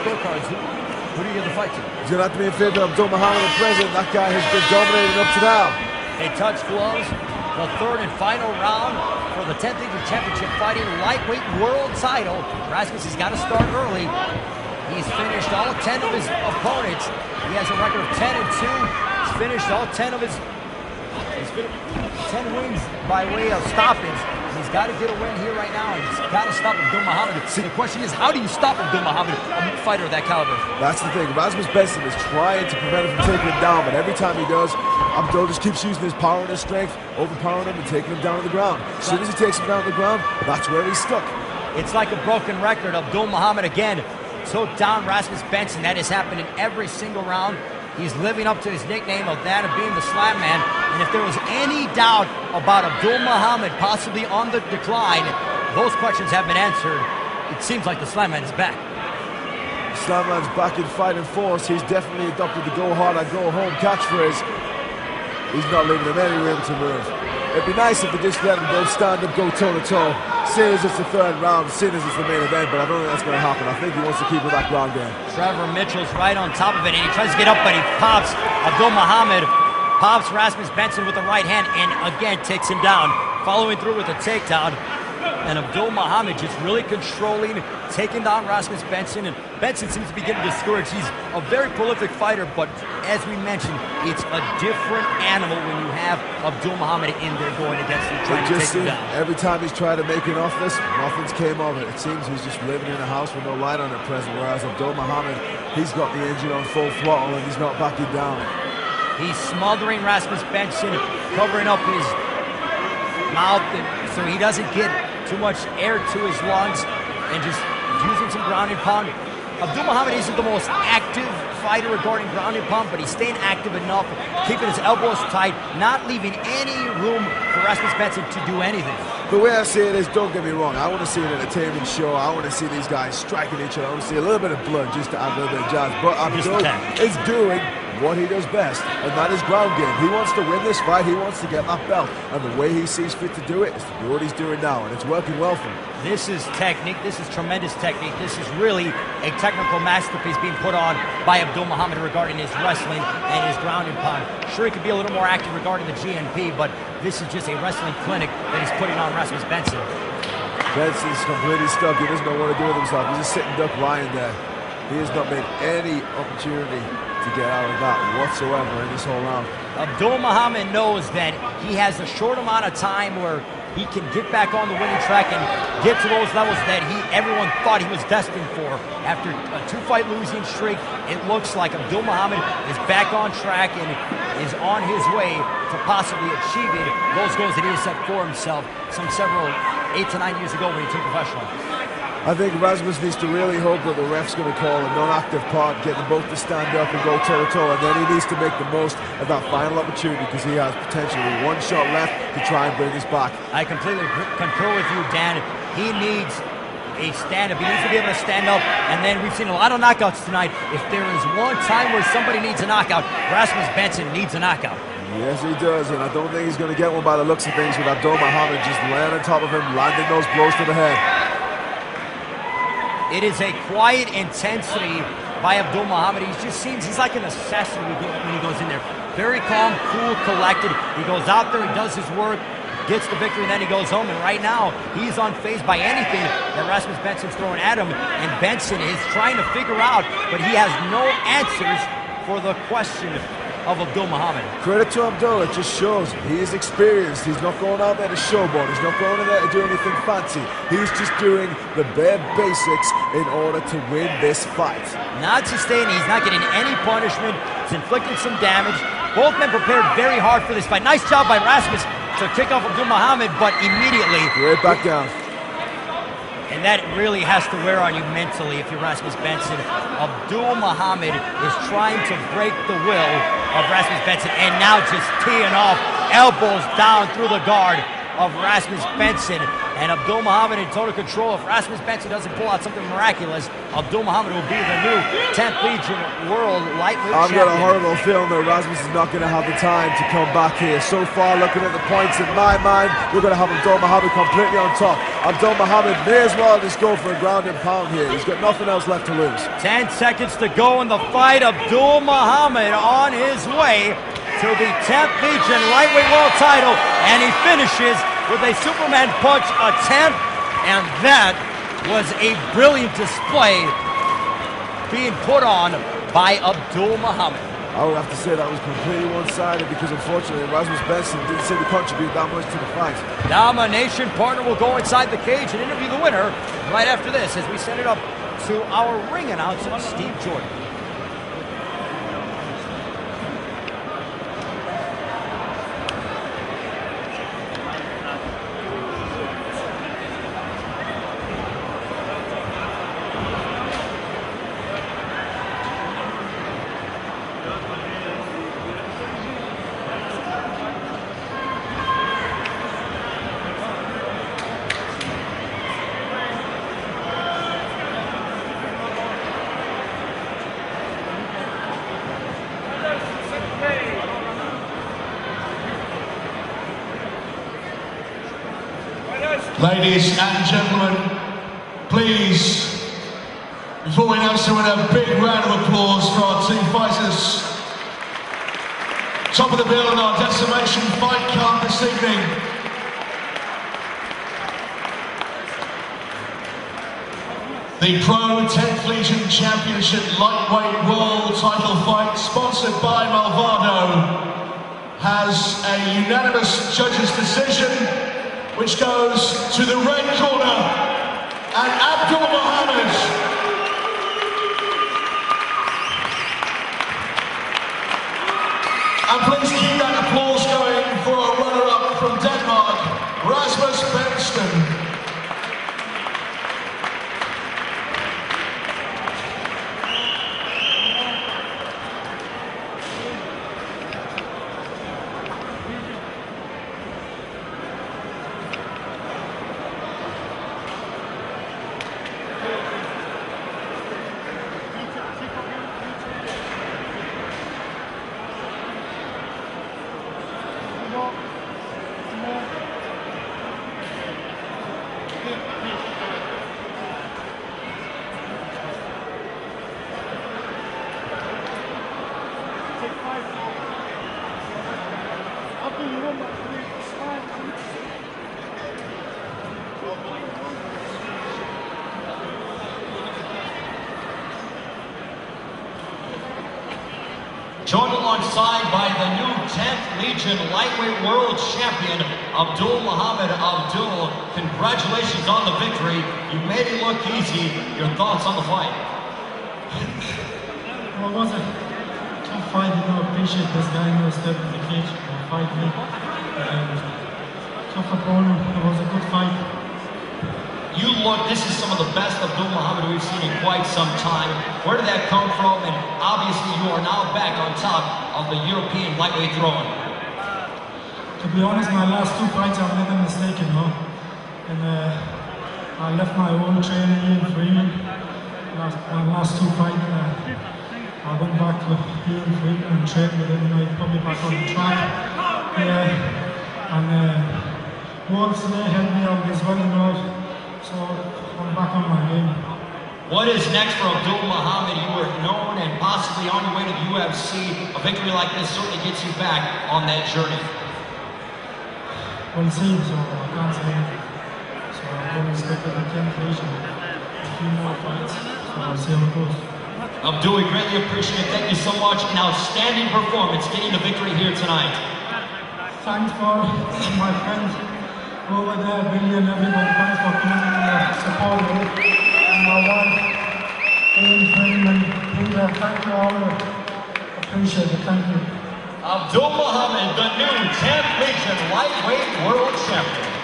scorecards, who do you give the fight to? It's going to have to be in favor of Abdul Mohamed, the president. That guy has been dominating up to now. They touch gloves. The third and final round for the 10th Legion Championship fighting lightweight world title. Rasmus has got to start early. He's finished all 10 of his opponents. He has a record of 10-2. He's finished all 10 of his 10 wins by way of stoppage. He's got to get a win here right now. He's got to stop Abdul Mohamed. See, the question is, how do you stop Abdul Mohamed, a fighter of that caliber? That's the thing. Rasmus Bendtsen is trying to prevent him from taking him down, but every time he does, Abdul just keeps using his power and his strength, overpowering him and taking him down to the ground. As soon as he takes him down to the ground, that's where he's stuck. It's like a broken record. Abdul Mohamed again took down Rasmus Bendtsen. That has happened in every single round. He's living up to his nickname of that of being the Slam Man. And if there was any doubt about Abdul Mohamed possibly on the decline, those questions have been answered. It seems like the Slam Man is back. The Slam Man's back in fighting force. He's definitely adopted the go hard and go home catchphrase. He's not leaving him any room to move. It'd be nice if they just let him both stand up, go toe to toe. Seeing as it's the third round, seeing as it's the main event, but I don't think that's going to happen. I think he wants to keep it that ground game. Trevor Mitchell's right on top of it, and he tries to get up, but he pops Abdul Mohamed, pops Rasmus Bendtsen with the right hand, and again takes him down, following through with a takedown. And Abdul Mohamed just really controlling, taking down Rasmus Bendtsen, and Bendtsen seems to be getting discouraged. He's a very prolific fighter, but as we mentioned, it's a different animal when you have Abdul Mohamed in there going against him, trying to take him down. Every time he's tried to make it off this, nothing's came of it. It seems he's just living in a house with no light on at present, whereas Abdul Mohamed, he's got the engine on full throttle and he's not backing down. He's smothering Rasmus Bendtsen, covering up his mouth so he doesn't get too much air to his lungs, and just using some ground and pound. Abdul Mohamed isn't the most active fighter regarding ground and pound, but he's staying active enough, keeping his elbows tight, not leaving any room for Rasmus Bendtsen to do anything. The way I see it is, don't get me wrong, I want to see an entertainment show. I want to see these guys striking each other. I want to see a little bit of blood just to add a little bit of jazz. But Abdul is doing what he does best, and that is ground game. He wants to win this fight. He wants to get that belt, and the way he sees fit to do it is to do what he's doing now, and it's working well for him. This is technique. This is tremendous technique. This is really a technical masterpiece being put on by Abdul Mohamed regarding his wrestling and his ground and pound. Sure, he could be a little more active regarding the GNP, but this is just a wrestling clinic that he's putting on Rasmus Bendtsen. Bendtsen's completely stuck. He doesn't know what to do with himself. He's just sitting duck lying there. He has not made any opportunity to get out of that whatsoever in this whole round. Abdul Mohamed knows that he has a short amount of time where he can get back on the winning track and get to those levels that everyone thought he was destined for. After a two-fight losing streak, it looks like Abdul Mohamed is back on track and is on his way to possibly achieving those goals that he has set for himself several 8 to 9 years ago when he turned professional. I think Rasmus needs to really hope that the ref's going to call a non-active part, get them both to stand up and go toe-to-toe, and then he needs to make the most of that final opportunity because he has potentially one shot left to try and bring this back. I completely concur with you, Dan. He needs a stand-up. He needs to be able to stand up, and then we've seen a lot of knockouts tonight. If there is one time where somebody needs a knockout, Rasmus Bendtsen needs a knockout. Yes, he does, and I don't think he's going to get one by the looks of things with Abdul Mohamed just laying on top of him, landing those blows to the head. It is a quiet intensity by Abdul Mohamed. He just seems, he's like an assassin when he goes in there. Very calm, cool, collected. He goes out there, he does his work, gets the victory, and then he goes home. And right now, he's unfazed by anything that Rasmus Bendtsen's throwing at him. And Bendtsen is trying to figure out, but he has no answers for the question of Abdul Mohamed. Credit to Abdul, it just shows he is experienced. He's not going out there to showboat. He's not going in there to do anything fancy. He's just doing the bare basics in order to win this fight. Not sustaining, he's not getting any punishment. He's inflicting some damage. Both men prepared very hard for this fight. Nice job by Rasmus to kick off Abdul Mohamed, but immediately right back down. And that really has to wear on you mentally if you're Rasmus Bendtsen. Abdul Mohamed is trying to break the will of Rasmus Bendtsen, and now just teeing off, elbows down through the guard of Rasmus Bendtsen. and Abdul Mohamed in total control. If Rasmus Bendtsen doesn't pull out something miraculous, Abdul Mohamed will be the new 10th Legion World Lightweight Champion. I've got a horrible feeling that Rasmus is not going to have the time to come back here. So far, looking at the points in my mind, we're going to have Abdul Mohamed completely on top. Abdul Mohamed may as well just go for a ground and pound here. He's got nothing else left to lose. 10 seconds to go in the fight. Abdul Mohamed on his way to the 10th Legion Lightweight World title, and he finishes with a Superman punch, a 10th, and that was a brilliant display being put on by Abdul Mohamed. I would have to say that was completely one-sided because unfortunately Rasmus Bendtsen didn't seem to contribute that much to the fight. Domination Partner will go inside the cage and interview the winner right after this as we send it up to our ring announcer, Steve Jordan. Ladies and gentlemen, please, before we announce it, we have a big round of applause for our two fighters. Top of the bill on our decimation fight card this evening. The Pro 10th Legion Championship Lightweight World title fight, sponsored by Malvado, has a unanimous judges' decision, which goes to the red corner, and Abdul Mohamed. And please keep that applause going for our runner-up from Denmark, Rasmus Bendtsen. Joined alongside by the new 10th Legion Lightweight World Champion, Abdul Mohamed. Abdul, congratulations on the victory. You made it look easy. Your thoughts on the fight? Well, it was a tough fight. I appreciate this guy who stepped in the cage and fight me. Tough opponent. It was a good fight. You look, this is some of the best Abdul Mohamed we've seen in quite some time. Where did that come from? And obviously you are now back on top of the European lightweight throne. To be honest, my last two fights I've made a mistake, And I left my own trainer here in Freeman. My last two fights, I went back to here in Freeman and trained with him, he put me back on the track. Wolves, they helped me out as well, so I'm back on my game. What is next for Abdul Mohamed? You were known and possibly on your way to the UFC. A victory like this certainly gets you back on that journey. We'll see, so I can't say anything. So I'm going to stick with the 10th Legion. A few more fights, so I'll see how it goes. Abdul, we greatly appreciate it. Thank you so much. An outstanding performance getting the victory here tonight. Thanks for my friends over there, Billy and everyone. Thanks for coming and supporting me. And my wife, Ian and Peter, thank you all. Appreciate it, thank you. Abdul Mohamed, the new 10th Legion Lightweight World Champion.